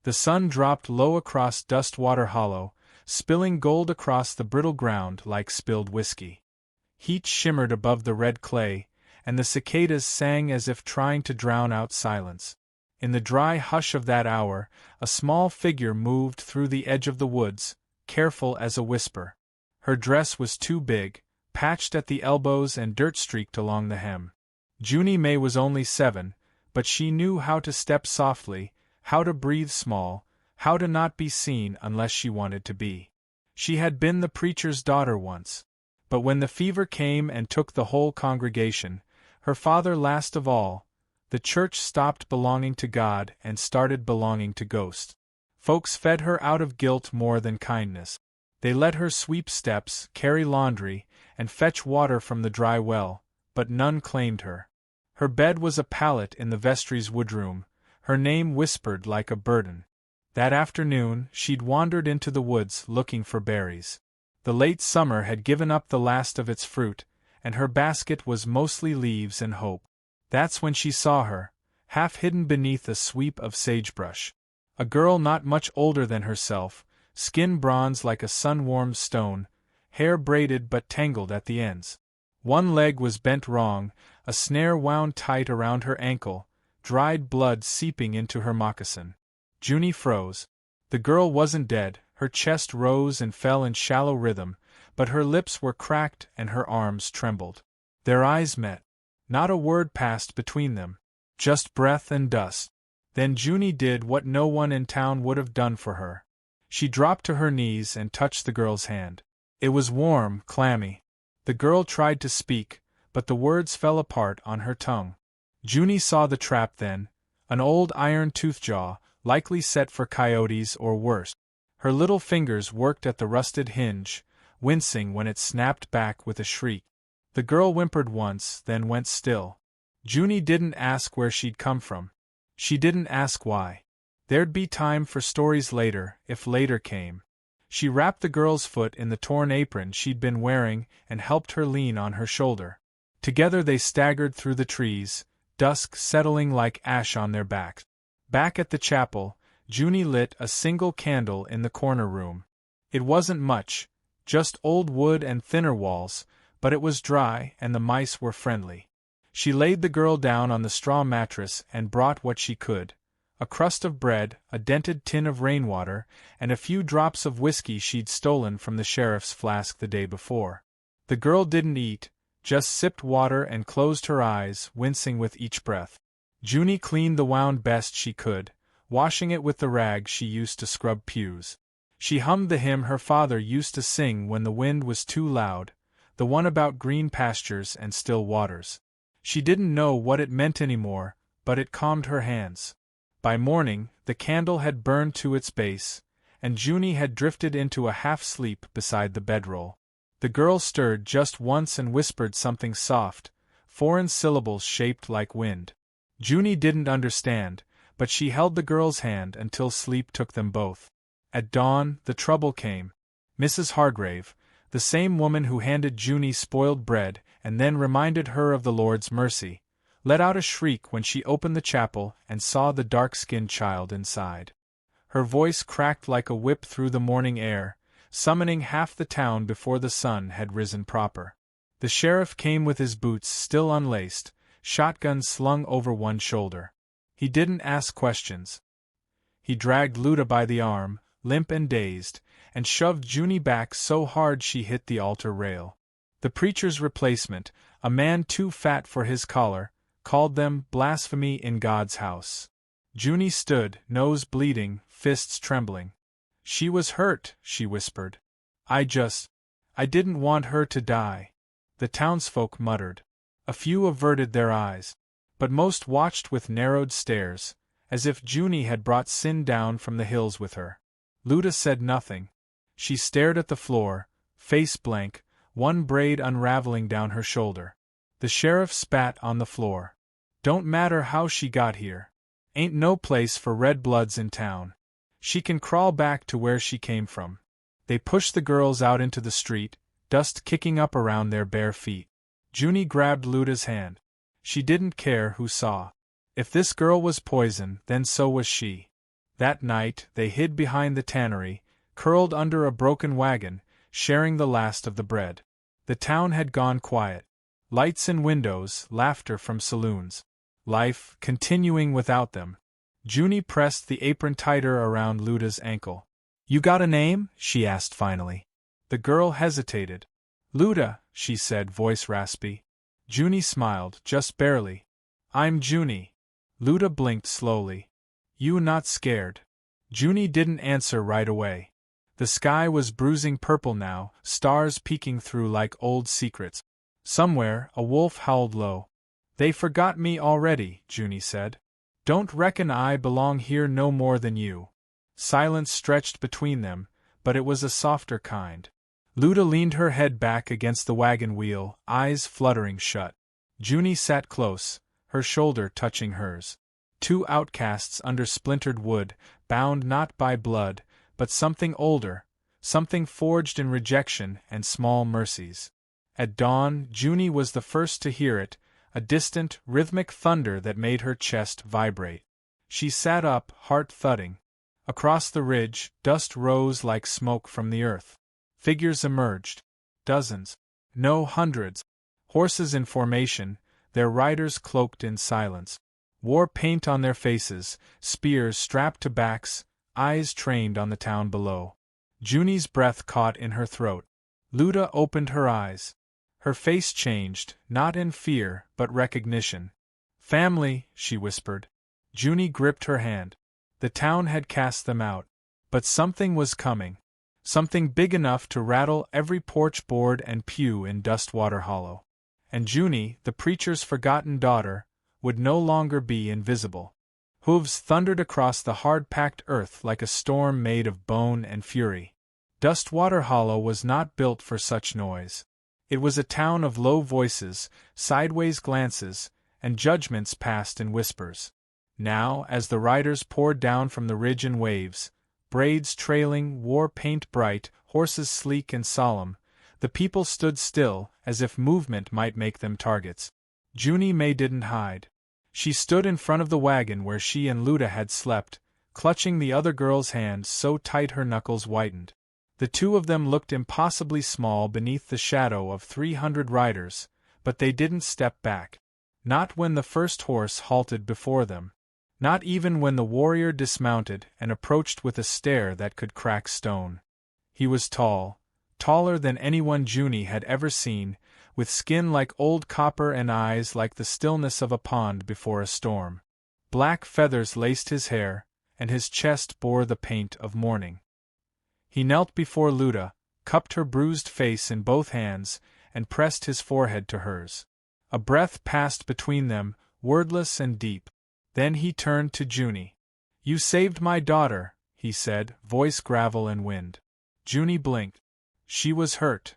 The sun dropped low across Dustwater Hollow, spilling gold across the brittle ground like spilled whiskey. Heat shimmered above the red clay, and the cicadas sang as if trying to drown out silence. In the dry hush of that hour, a small figure moved through the edge of the woods, careful as a whisper. Her dress was too big, patched at the elbows and dirt-streaked along the hem. Junie May was only 7, but she knew how to step softly, how to breathe small, how to not be seen unless she wanted to be. She had been the preacher's daughter once. But when the fever came and took the whole congregation, her father last of all, the church stopped belonging to God and started belonging to ghosts. Folks fed her out of guilt more than kindness. They let her sweep steps, carry laundry, and fetch water from the dry well, but none claimed her. Her bed was a pallet in the vestry's woodroom, her name whispered like a burden. That afternoon, she'd wandered into the woods looking for berries. The late summer had given up the last of its fruit, and her basket was mostly leaves and hope. That's when she saw her, half hidden beneath a sweep of sagebrush. A girl not much older than herself, skin bronze like a sun-warmed stone, hair braided but tangled at the ends. One leg was bent wrong, a snare wound tight around her ankle, dried blood seeping into her moccasin. Junie froze. The girl wasn't dead, her chest rose and fell in shallow rhythm, but her lips were cracked and her arms trembled. Their eyes met. Not a word passed between them. Just breath and dust. Then Junie did what no one in town would have done for her. She dropped to her knees and touched the girl's hand. It was warm, clammy. The girl tried to speak, but the words fell apart on her tongue. Junie saw the trap then, an old iron toothjaw, likely set for coyotes or worse. Her little fingers worked at the rusted hinge, wincing when it snapped back with a shriek. The girl whimpered once, then went still. Junie didn't ask where she'd come from. She didn't ask why. There'd be time for stories later, if later came. She wrapped the girl's foot in the torn apron she'd been wearing and helped her lean on her shoulder. Together they staggered through the trees, dusk settling like ash on their backs. Back at the chapel, Junie lit a single candle in the corner room. It wasn't much, just old wood and thinner walls, but it was dry and the mice were friendly. She laid the girl down on the straw mattress and brought what she could. A crust of bread, a dented tin of rainwater, and a few drops of whiskey she'd stolen from the sheriff's flask the day before. The girl didn't eat, just sipped water and closed her eyes, wincing with each breath. Junie cleaned the wound best she could, washing it with the rag she used to scrub pews. She hummed the hymn her father used to sing when the wind was too loud, the one about green pastures and still waters. She didn't know what it meant anymore, but it calmed her hands. By morning, the candle had burned to its base, and Junie had drifted into a half-sleep beside the bedroll. The girl stirred just once and whispered something soft, foreign syllables shaped like wind. Junie didn't understand, but she held the girl's hand until sleep took them both. At dawn, the trouble came. Mrs. Hargrave, the same woman who handed Junie spoiled bread and then reminded her of the Lord's mercy, let out a shriek when she opened the chapel and saw the dark-skinned child inside. Her voice cracked like a whip through the morning air, summoning half the town before the sun had risen proper. The sheriff came with his boots still unlaced, shotgun slung over one shoulder. He didn't ask questions. He dragged Luda by the arm, limp and dazed, and shoved Junie back so hard she hit the altar rail. The preacher's replacement, a man too fat for his collar, called them blasphemy in God's house. Junie stood, nose bleeding, fists trembling. She was hurt, she whispered. I didn't want her to die. The townsfolk muttered. A few averted their eyes, but most watched with narrowed stares, as if Junie had brought sin down from the hills with her. Luda said nothing. She stared at the floor, face blank, one braid unraveling down her shoulder. The sheriff spat on the floor. Don't matter how she got here. Ain't no place for red bloods in town. She can crawl back to where she came from. They pushed the girls out into the street, dust kicking up around their bare feet. Junie grabbed Luda's hand. She didn't care who saw. If this girl was poison, then so was she. That night they hid behind the tannery, curled under a broken wagon, sharing the last of the bread. The town had gone quiet. Lights in windows, laughter from saloons. Life continuing without them. Junie pressed the apron tighter around Luda's ankle. "You got a name?" she asked finally. The girl hesitated. "Luda," she said, voice raspy. Junie smiled, just barely. "I'm Junie." Luda blinked slowly. "You not scared?" Junie didn't answer right away. The sky was bruising purple now, stars peeking through like old secrets. Somewhere, a wolf howled low. "They forgot me already," Junie said. "Don't reckon I belong here no more than you." Silence stretched between them, but it was a softer kind. Luda leaned her head back against the wagon wheel, eyes fluttering shut. Junie sat close, her shoulder touching hers. Two outcasts under splintered wood, bound not by blood, but something older, something forged in rejection and small mercies. At dawn, Junie was the first to hear it, a distant, rhythmic thunder that made her chest vibrate. She sat up, heart thudding. Across the ridge, dust rose like smoke from the earth. Figures emerged. Dozens. No, hundreds. Horses in formation, their riders cloaked in silence. War paint on their faces, spears strapped to backs, eyes trained on the town below. Junie's breath caught in her throat. Luda opened her eyes. Her face changed, not in fear, but recognition. "Family," she whispered. Junie gripped her hand. The town had cast them out. But something was coming. Something big enough to rattle every porch board and pew in Dustwater Hollow. And Junie, the preacher's forgotten daughter, would no longer be invisible. Hooves thundered across the hard-packed earth like a storm made of bone and fury. Dustwater Hollow was not built for such noise. It was a town of low voices, sideways glances, and judgments passed in whispers. Now, as the riders poured down from the ridge in waves, braids trailing, war paint bright, horses sleek and solemn, the people stood still, as if movement might make them targets. Junie May didn't hide. She stood in front of the wagon where she and Luda had slept, clutching the other girl's hand so tight her knuckles whitened. The two of them looked impossibly small beneath the shadow of 300 riders, but they didn't step back. Not when the first horse halted before them. Not even when the warrior dismounted and approached with a stare that could crack stone. He was tall, taller than anyone Junie had ever seen, with skin like old copper and eyes like the stillness of a pond before a storm. Black feathers laced his hair, and his chest bore the paint of mourning. He knelt before Luda, cupped her bruised face in both hands, and pressed his forehead to hers. A breath passed between them, wordless and deep. Then he turned to Junie. "You saved my daughter," he said, voice gravel and wind. Junie blinked. She was hurt.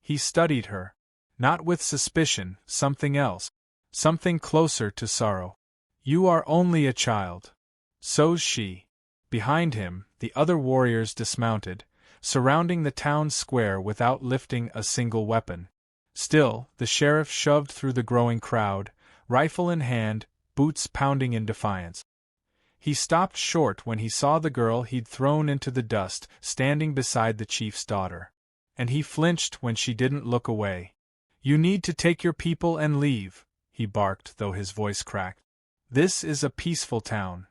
He studied her. Not with suspicion, something else. Something closer to sorrow. "You are only a child." So's she. Behind him, the other warriors dismounted, surrounding the town square without lifting a single weapon. Still, the sheriff shoved through the growing crowd, rifle in hand, boots pounding in defiance. He stopped short when he saw the girl he'd thrown into the dust standing beside the chief's daughter. And he flinched when she didn't look away. "You need to take your people and leave," he barked, though his voice cracked. "This is a peaceful town."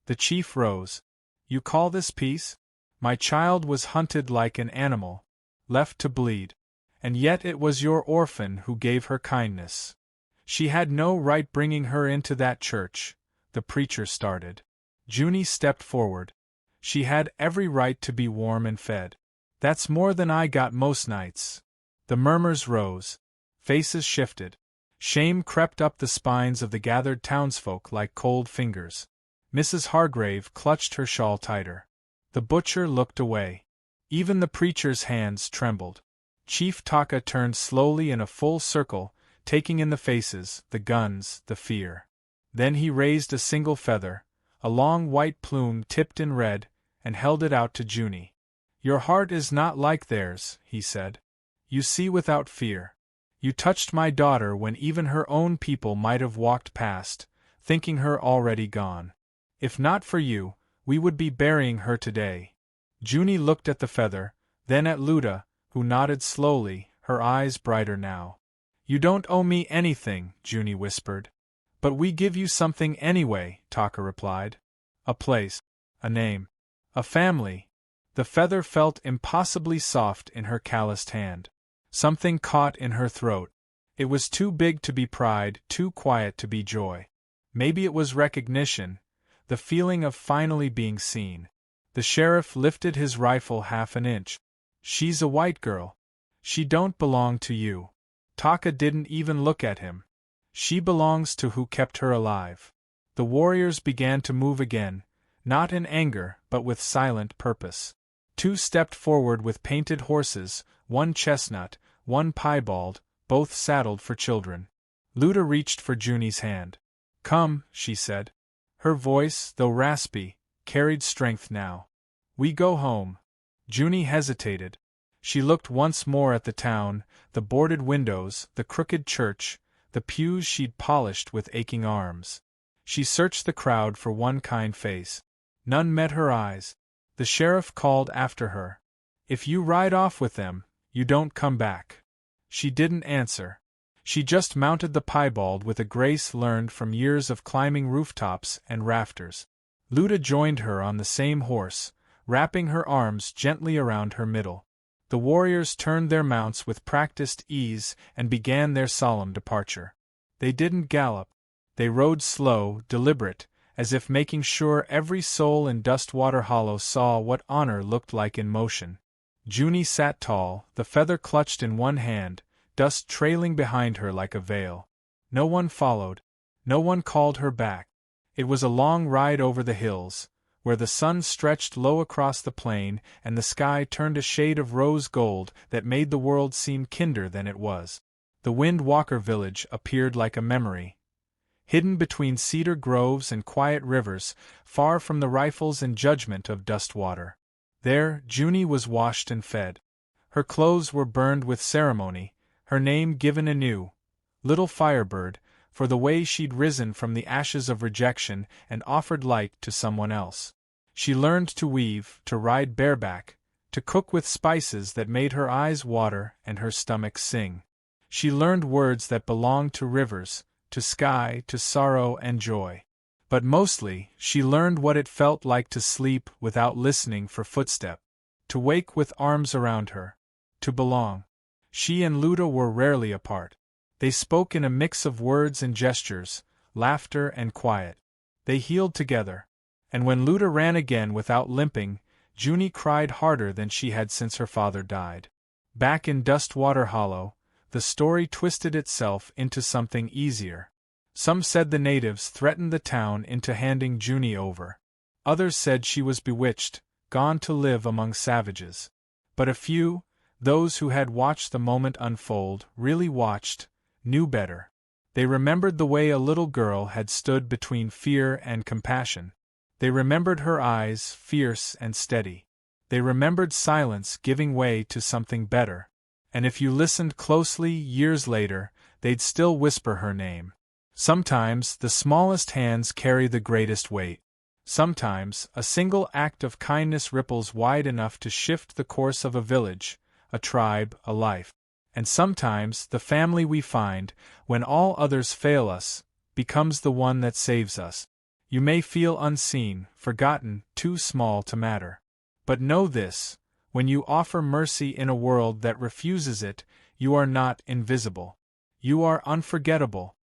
The chief rose. "You call this peace? My child was hunted like an animal, left to bleed. And yet it was your orphan who gave her kindness. She had no right bringing her into that church," the preacher started. Junie stepped forward. "She had every right to be warm and fed. That's more than I got most nights." The murmurs rose. Faces shifted. Shame crept up the spines of the gathered townsfolk like cold fingers. Mrs. Hargrave clutched her shawl tighter. The butcher looked away. Even the preacher's hands trembled. Chief Taka turned slowly in a full circle, taking in the faces, the guns, the fear. Then he raised a single feather, a long white plume tipped in red, and held it out to Junie. "Your heart is not like theirs," he said. "You see without fear. You touched my daughter when even her own people might have walked past, thinking her already gone. If not for you, We would be burying her today. Junie looked at the feather, then at Luda, who nodded slowly, her eyes brighter now. You don't owe me anything, Junie whispered. But we give you something anyway, Taka replied. A place. A name. A family. The feather felt impossibly soft in her calloused hand. Something caught in her throat. It was too big to be pride, too quiet to be joy. Maybe it was recognition, the feeling of finally being seen. The sheriff lifted his rifle half an inch. She's a white girl. She don't belong to you. Taka didn't even look at him. She belongs to who kept her alive. The warriors began to move again, not in anger but with silent purpose. Two stepped forward with painted horses, one chestnut, one piebald, both saddled for children. Luda reached for Junie's hand. Come, she said. Her voice, though raspy, carried strength now. We go home. Junie hesitated. She looked once more at the town, the boarded windows, the crooked church, the pews she'd polished with aching arms. She searched the crowd for one kind face. None met her eyes. The sheriff called after her. If you ride off with them, you don't come back. She didn't answer. She just mounted the piebald with a grace learned from years of climbing rooftops and rafters. Luda joined her on the same horse, wrapping her arms gently around her middle. The warriors turned their mounts with practiced ease and began their solemn departure. They didn't gallop. They rode slow, deliberate, as if making sure every soul in Dustwater Hollow saw what honor looked like in motion. Junie sat tall, the feather clutched in one hand, dust trailing behind her like a veil. No one followed. No one called her back. It was a long ride over the hills, where the sun stretched low across the plain and the sky turned a shade of rose gold that made the world seem kinder than it was. The Windwalker village appeared like a memory, hidden between cedar groves and quiet rivers, far from the rifles and judgment of Dustwater. There, Junie was washed and fed. Her clothes were burned with ceremony, her name given anew, Little Firebird, for the way she'd risen from the ashes of rejection and offered light to someone else. She learned to weave, to ride bareback, to cook with spices that made her eyes water and her stomach sing. She learned words that belonged to rivers, to sky, to sorrow and joy. But mostly, she learned what it felt like to sleep without listening for footstep, to wake with arms around her, to belong. She and Luda were rarely apart. They spoke in a mix of words and gestures, laughter and quiet. They healed together. And when Luda ran again without limping, Junie cried harder than she had since her father died. Back in Dustwater Hollow, the story twisted itself into something easier. Some said the natives threatened the town into handing Junie over. Others said she was bewitched, gone to live among savages. But a few, those who had watched the moment unfold, really watched, knew better. They remembered the way a little girl had stood between fear and compassion. They remembered her eyes, fierce and steady. They remembered silence giving way to something better. And if you listened closely years later, they'd still whisper her name. Sometimes the smallest hands carry the greatest weight. Sometimes a single act of kindness ripples wide enough to shift the course of a village, a tribe, a life. And sometimes the family we find, when all others fail us, becomes the one that saves us. You may feel unseen, forgotten, too small to matter. But know this, when you offer mercy in a world that refuses it, you are not invisible. You are unforgettable.